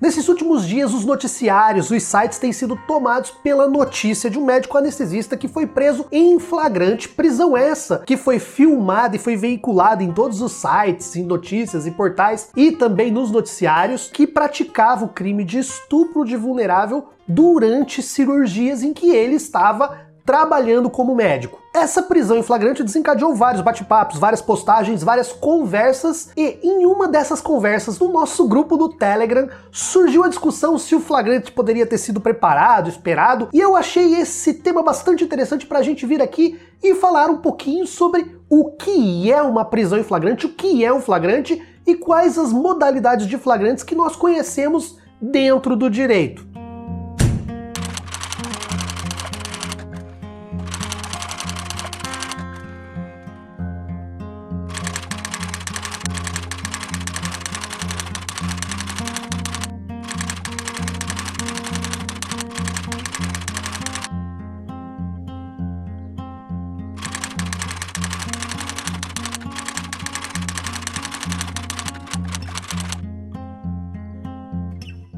Nesses últimos dias, os noticiários, os sites têm sido tomados pela notícia de um médico anestesista que foi preso em flagrante, prisão essa que foi filmada e foi veiculada em todos os sites, em notícias e portais e também nos noticiários, que praticava o crime de estupro de vulnerável durante cirurgias em que ele estava trabalhando como médico. Essa prisão em flagrante desencadeou vários bate-papos, várias postagens, várias conversas, e em uma dessas conversas no nosso grupo do Telegram surgiu a discussão se o flagrante poderia ter sido preparado, esperado, e eu achei esse tema bastante interessante pra gente vir aqui e falar um pouquinho sobre o que é uma prisão em flagrante, o que é um flagrante e quais as modalidades de flagrantes que nós conhecemos dentro do direito.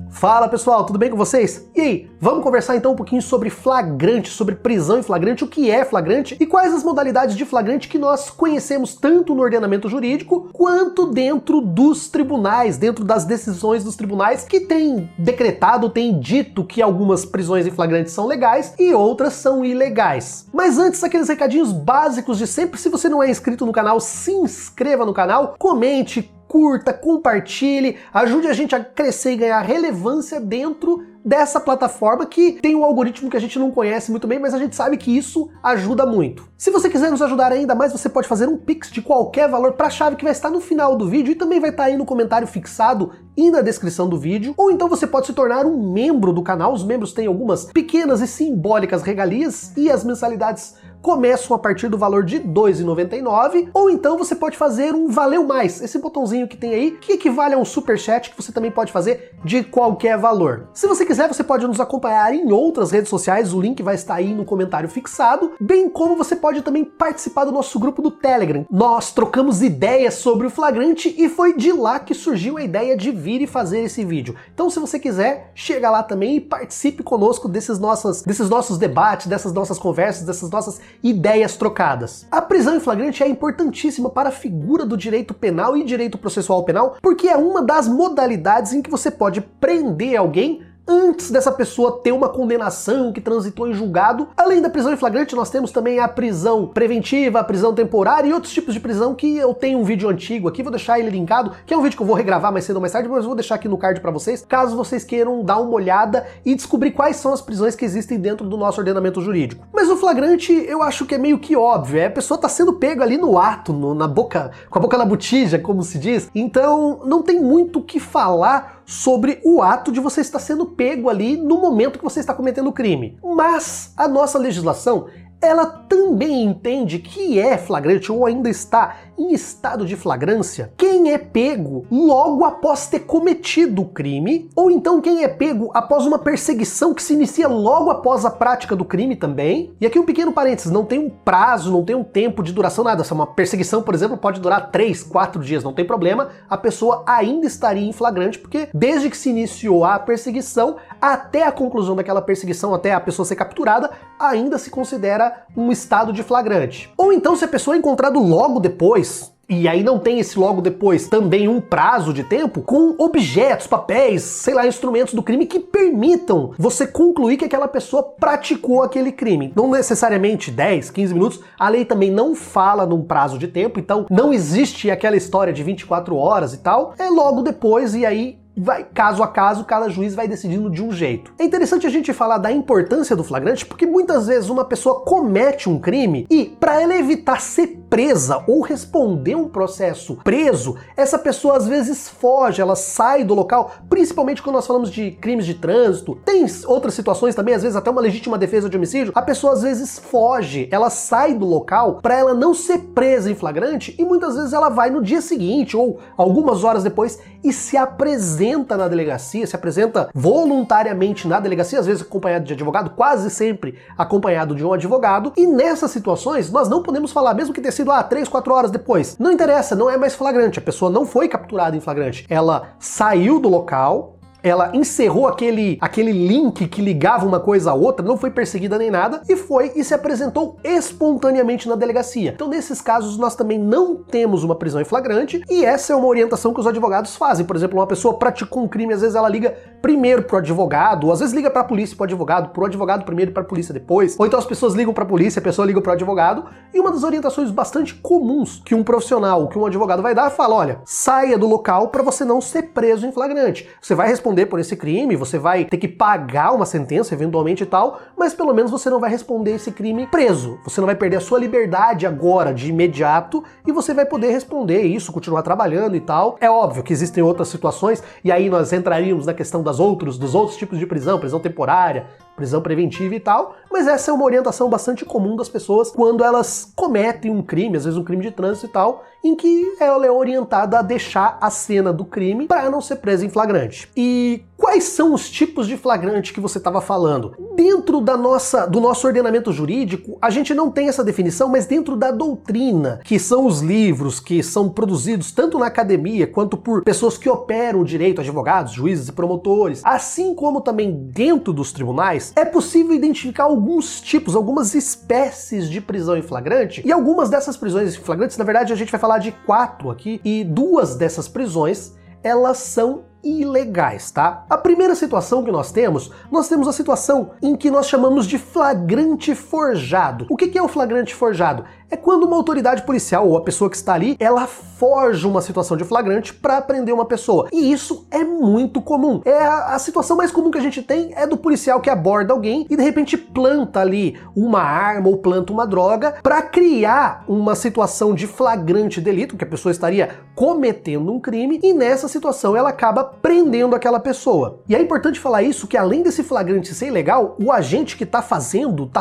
Fala pessoal, tudo bem com vocês? E aí, vamos conversar então um pouquinho sobre flagrante, sobre prisão em flagrante, o que é flagrante e quais as modalidades de flagrante que nós conhecemos tanto no ordenamento jurídico quanto dentro dos tribunais, dentro das decisões dos tribunais que têm decretado, têm dito que algumas prisões em flagrante são legais e outras são ilegais. Mas antes, aqueles recadinhos básicos de sempre, se você não é inscrito no canal, se inscreva no canal, comente, curta, compartilhe, ajude a gente a crescer e ganhar relevância dentro dessa plataforma que tem um algoritmo que a gente não conhece muito bem, mas a gente sabe que isso ajuda muito. Se você quiser nos ajudar ainda mais, você pode fazer um Pix de qualquer valor para a chave que vai estar no final do vídeo e também vai estar aí no comentário fixado e na descrição do vídeo, ou então você pode se tornar um membro do canal. Os membros têm algumas pequenas e simbólicas regalias e as mensalidades começam a partir do valor de R$ 2,99, ou então você pode fazer um Valeu Mais, esse botãozinho que tem aí, que equivale a um superchat, que você também pode fazer de qualquer valor. Se você quiser, você pode nos acompanhar em outras redes sociais, o link vai estar aí no comentário fixado, bem como você pode também participar do nosso grupo do Telegram. Nós trocamos ideias sobre o flagrante e foi de lá que surgiu a ideia de vir e fazer esse vídeo. Então se você quiser, chega lá também e participe conosco desses nossos debates, dessas nossas conversas, dessas nossas ideias trocadas. A prisão em flagrante é importantíssima para a figura do direito penal e direito processual penal, porque é uma das modalidades em que você pode prender alguém antes dessa pessoa ter uma condenação que transitou em julgado. Além da prisão em flagrante, nós temos também a prisão preventiva, a prisão temporária e outros tipos de prisão que eu tenho um vídeo antigo aqui, vou deixar ele linkado, que é um vídeo que eu vou regravar mais cedo ou mais tarde, mas eu vou deixar aqui no card pra vocês, caso vocês queiram dar uma olhada e descobrir quais são as prisões que existem dentro do nosso ordenamento jurídico. Mas o flagrante, eu acho que é meio que óbvio, a pessoa tá sendo pego ali no ato, na boca, com a boca na botija, como se diz, então não tem muito o que falar sobre o ato de você estar sendo pego ali no momento que você está cometendo o crime. Mas a nossa legislação, ela também entende que é flagrante ou ainda está em estado de flagrância quem é pego logo após ter cometido o crime, ou então quem é pego após uma perseguição que se inicia logo após a prática do crime também. E aqui um pequeno parênteses, não tem um prazo, não tem um tempo de duração, nada. Se uma perseguição, por exemplo, pode durar 3, 4 dias, não tem problema, a pessoa ainda estaria em flagrante, porque desde que se iniciou a perseguição até a conclusão daquela perseguição, até a pessoa ser capturada, ainda se considera um estado de flagrante. Ou então, se a pessoa é encontrada logo depois, e aí não tem esse logo depois também um prazo de tempo, com objetos, papéis, sei lá, instrumentos do crime que permitam você concluir que aquela pessoa praticou aquele crime. Não necessariamente 10, 15 minutos, a lei também não fala num prazo de tempo, então não existe aquela história de 24 horas e tal, é logo depois e aí vai caso a caso, cada juiz vai decidindo de um jeito. É interessante a gente falar da importância do flagrante, porque muitas vezes uma pessoa comete um crime e, para ela evitar ser presa ou responder um processo preso, essa pessoa às vezes foge, ela sai do local, principalmente quando nós falamos de crimes de trânsito. Tem outras situações também, às vezes até uma legítima defesa de homicídio, a pessoa às vezes foge, ela sai do local para ela não ser presa em flagrante e muitas vezes ela vai no dia seguinte ou algumas horas depois e se apresenta na delegacia, se apresenta voluntariamente na delegacia, às vezes acompanhado de advogado, quase sempre acompanhado de um advogado, e nessas situações nós não podemos falar, mesmo que tenha sido 3, 4 horas depois, não interessa, não é mais flagrante, a pessoa não foi capturada em flagrante, ela saiu do local, ela encerrou aquele link que ligava uma coisa à outra, não foi perseguida nem nada, e foi e se apresentou espontaneamente na delegacia. Então, nesses casos, nós também não temos uma prisão em flagrante, e essa é uma orientação que os advogados fazem. Por exemplo, uma pessoa praticou um crime, às vezes ela liga primeiro pro advogado, ou às vezes liga pra polícia e pro advogado primeiro e pra polícia depois, ou então as pessoas ligam pra polícia, a pessoa liga pro advogado, e uma das orientações bastante comuns que um profissional, que um advogado vai dar, fala, olha, saia do local para você não ser preso em flagrante. Você vai responder por esse crime, você vai ter que pagar uma sentença eventualmente e tal, mas pelo menos você não vai responder esse crime preso. Você não vai perder a sua liberdade agora, de imediato, e você vai poder responder isso, continuar trabalhando e tal. É óbvio que existem outras situações, e aí nós entraríamos na questão dos outros tipos de prisão temporária, prisão preventiva e tal, mas essa é uma orientação bastante comum das pessoas quando elas cometem um crime, às vezes um crime de trânsito e tal, em que ela é orientada a deixar a cena do crime para não ser presa em flagrante. E quais são os tipos de flagrante que você estava falando? Dentro do nosso ordenamento jurídico, a gente não tem essa definição, mas dentro da doutrina, que são os livros que são produzidos tanto na academia quanto por pessoas que operam o direito, advogados, juízes e promotores, assim como também dentro dos tribunais, é possível identificar alguns tipos, algumas espécies de prisão em flagrante, e algumas dessas prisões em flagrantes, na verdade a gente vai falar de 4 aqui, e 2 dessas prisões, elas são ilegais, tá? A primeira situação que nós temos a situação em que nós chamamos de flagrante forjado. O que é o flagrante forjado? É quando uma autoridade policial ou a pessoa que está ali, ela forja uma situação de flagrante para prender uma pessoa. E isso é muito comum. A situação mais comum que a gente tem é do policial que aborda alguém e de repente planta ali uma arma ou planta uma droga para criar uma situação de flagrante delito, que a pessoa estaria cometendo um crime, e nessa situação ela acaba prendendo aquela pessoa. E é importante falar isso, que além desse flagrante ser ilegal, o agente que está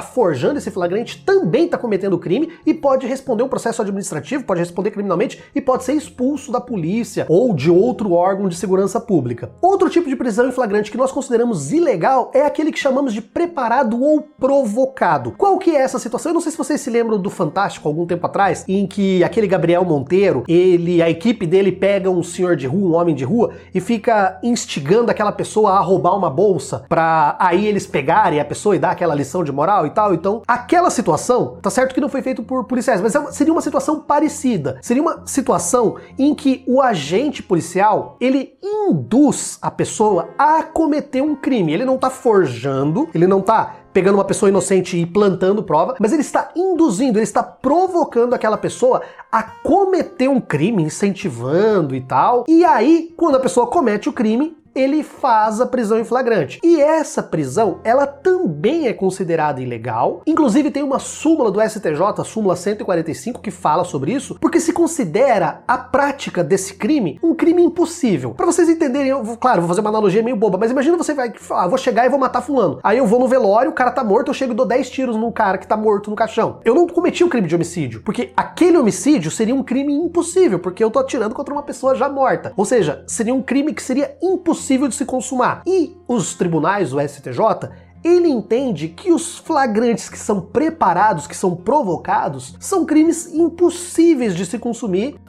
forjando esse flagrante também está cometendo crime e pode responder um processo administrativo, pode responder criminalmente e pode ser expulso da polícia ou de outro órgão de segurança pública. Outro tipo de prisão em flagrante que nós consideramos ilegal é aquele que chamamos de preparado ou provocado. Qual que é essa situação? Eu não sei se vocês se lembram do Fantástico, algum tempo atrás, em que aquele Gabriel Monteiro, a equipe dele pega um senhor de rua, um homem de rua, e fica instigando aquela pessoa a roubar uma bolsa, pra aí eles pegarem a pessoa e dar aquela lição de moral e tal. Então, aquela situação, tá certo que não foi feito por policiais, mas seria uma situação parecida. Seria uma situação em que o agente policial, ele induz a pessoa a cometer um crime. Ele não tá forjando, ele não tá pegando uma pessoa inocente e plantando prova, mas ele está induzindo, ele está provocando aquela pessoa a cometer um crime, incentivando e tal. E aí, quando a pessoa comete o crime, ele faz a prisão em flagrante. E essa prisão, ela também é considerada ilegal. Inclusive tem uma súmula do STJ, a súmula 145, que fala sobre isso, porque se considera a prática desse crime um crime impossível. Pra vocês entenderem, claro, vou fazer uma analogia meio boba, mas imagina você vai falar, vou chegar e vou matar fulano. Aí eu vou no velório, o cara tá morto, eu chego e dou 10 tiros num cara que tá morto no caixão. Eu não cometi um crime de homicídio, porque aquele homicídio seria um crime impossível, porque eu tô atirando contra uma pessoa já morta. Ou seja, seria um crime que seria impossível de se consumar. E os tribunais, o STJ, ele entende que os flagrantes que são preparados, que são provocados, são crimes impossíveis de se consumir.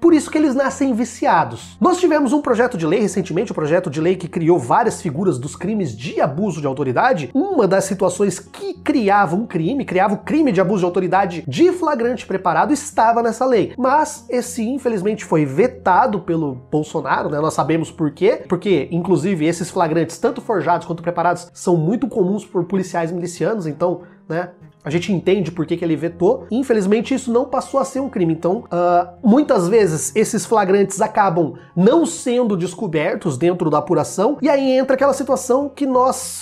Por isso que eles nascem viciados. Nós tivemos um projeto de lei recentemente, um projeto de lei que criou várias figuras dos crimes de abuso de autoridade. Uma das situações que criava o crime de abuso de autoridade de flagrante preparado estava nessa lei. Mas esse, infelizmente, foi vetado pelo Bolsonaro, né? Nós sabemos por quê. Porque, inclusive, esses flagrantes, tanto forjados quanto preparados, são muito comuns por policiais milicianos, então, né? A gente entende por que ele vetou. Infelizmente, isso não passou a ser um crime. Então, muitas vezes, esses flagrantes acabam não sendo descobertos dentro da apuração, e aí entra aquela situação que nós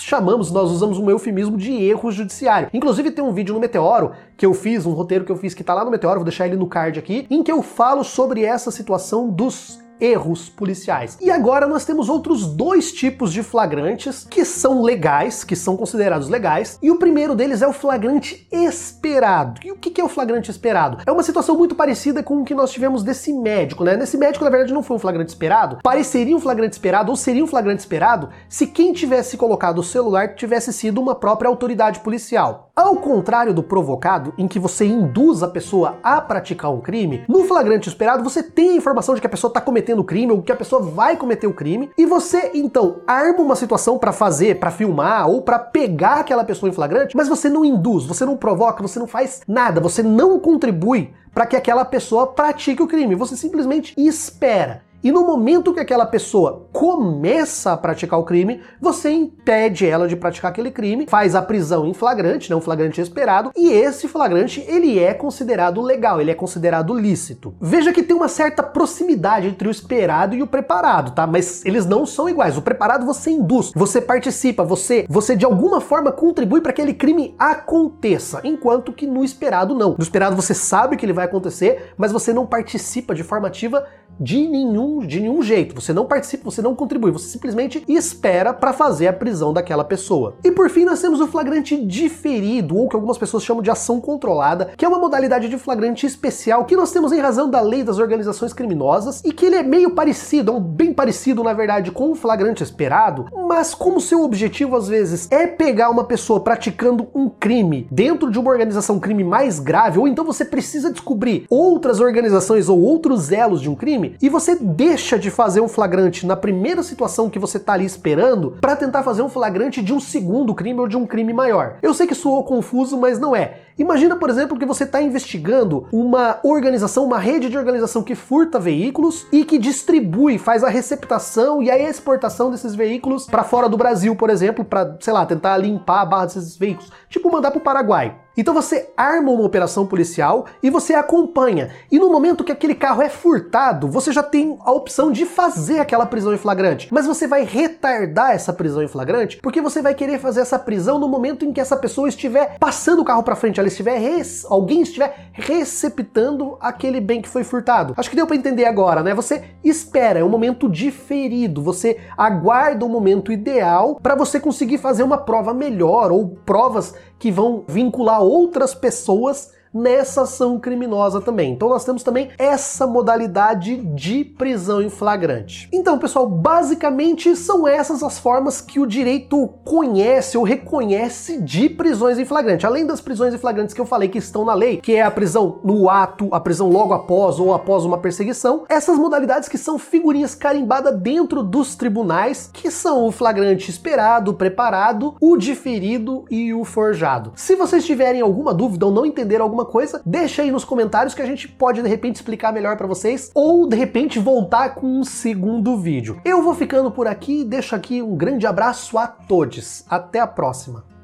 usamos um eufemismo de erro judiciário. Inclusive, tem um vídeo no Meteoro que eu fiz, um roteiro que eu fiz que tá lá no Meteoro, vou deixar ele no card aqui, em que eu falo sobre essa situação dos erros policiais. E agora nós temos outros 2 tipos de flagrantes que são legais, que são considerados legais, e o primeiro deles é o flagrante esperado. E o que é o flagrante esperado? É uma situação muito parecida com o que nós tivemos desse médico, né? Nesse médico, na verdade, não foi um flagrante esperado, pareceria um flagrante esperado, ou seria um flagrante esperado, se quem tivesse colocado o celular tivesse sido uma própria autoridade policial. Ao contrário do provocado, em que você induz a pessoa a praticar um crime, no flagrante esperado você tem a informação de que a pessoa está cometendo o crime ou que a pessoa vai cometer o crime, e você então arma uma situação para fazer, para filmar ou para pegar aquela pessoa em flagrante, mas você não induz, você não provoca, você não faz nada, você não contribui para que aquela pessoa pratique o crime, você simplesmente espera. E no momento que aquela pessoa começa a praticar o crime, você impede ela de praticar aquele crime, faz a prisão em flagrante, um flagrante esperado, e esse flagrante ele é considerado legal, ele é considerado lícito. Veja que tem uma certa proximidade entre o esperado e o preparado, tá? Mas eles não são iguais. O preparado você induz, você participa, você de alguma forma contribui para que aquele crime aconteça, enquanto que no esperado não. No esperado você sabe que ele vai acontecer, mas você não participa de forma ativa de nenhum jeito. Você não participa, você não contribui, você simplesmente espera para fazer a prisão daquela pessoa. E por fim nós temos o flagrante diferido, ou que algumas pessoas chamam de ação controlada, que é uma modalidade de flagrante especial que nós temos em razão da lei das organizações criminosas, e que ele é meio parecido, bem parecido na verdade com o flagrante esperado, mas como seu objetivo às vezes é pegar uma pessoa praticando um crime dentro de uma organização, um crime mais grave, ou então você precisa descobrir outras organizações ou outros elos de um crime, e você deixa de fazer um flagrante na primeira situação que você tá ali esperando para tentar fazer um flagrante de um segundo crime ou de um crime maior. Eu sei que soou confuso, mas não é. Imagina, por exemplo, que você está investigando uma organização, uma rede de organização que furta veículos e que distribui, faz a receptação e a exportação desses veículos para fora do Brasil, por exemplo, para, sei lá, tentar limpar a barra desses veículos, tipo mandar para o Paraguai. Então você arma uma operação policial e você acompanha. E no momento que aquele carro é furtado, você já tem a opção de fazer aquela prisão em flagrante. Mas você vai retardar essa prisão em flagrante porque você vai querer fazer essa prisão no momento em que essa pessoa estiver passando o carro para frente, alguém estiver receptando aquele bem que foi furtado. Acho que deu para entender agora, né? Você espera, é um momento diferido, você aguarda o momento ideal para você conseguir fazer uma prova melhor ou provas que vão vincular outras pessoas nessa ação criminosa também. Então nós temos também essa modalidade de prisão em flagrante. Então, pessoal, basicamente são essas as formas que o direito conhece ou reconhece de prisões em flagrante. Além das prisões em flagrantes que eu falei que estão na lei, que é a prisão no ato, a prisão logo após ou após uma perseguição, essas modalidades que são figurinhas carimbadas dentro dos tribunais, que são o flagrante esperado, o preparado, o diferido e o forjado. Se vocês tiverem alguma dúvida ou não entenderam alguma coisa, deixa aí nos comentários que a gente pode de repente explicar melhor para vocês ou de repente voltar com um segundo vídeo. Eu vou ficando por aqui, deixo aqui um grande abraço a todos. Até a próxima.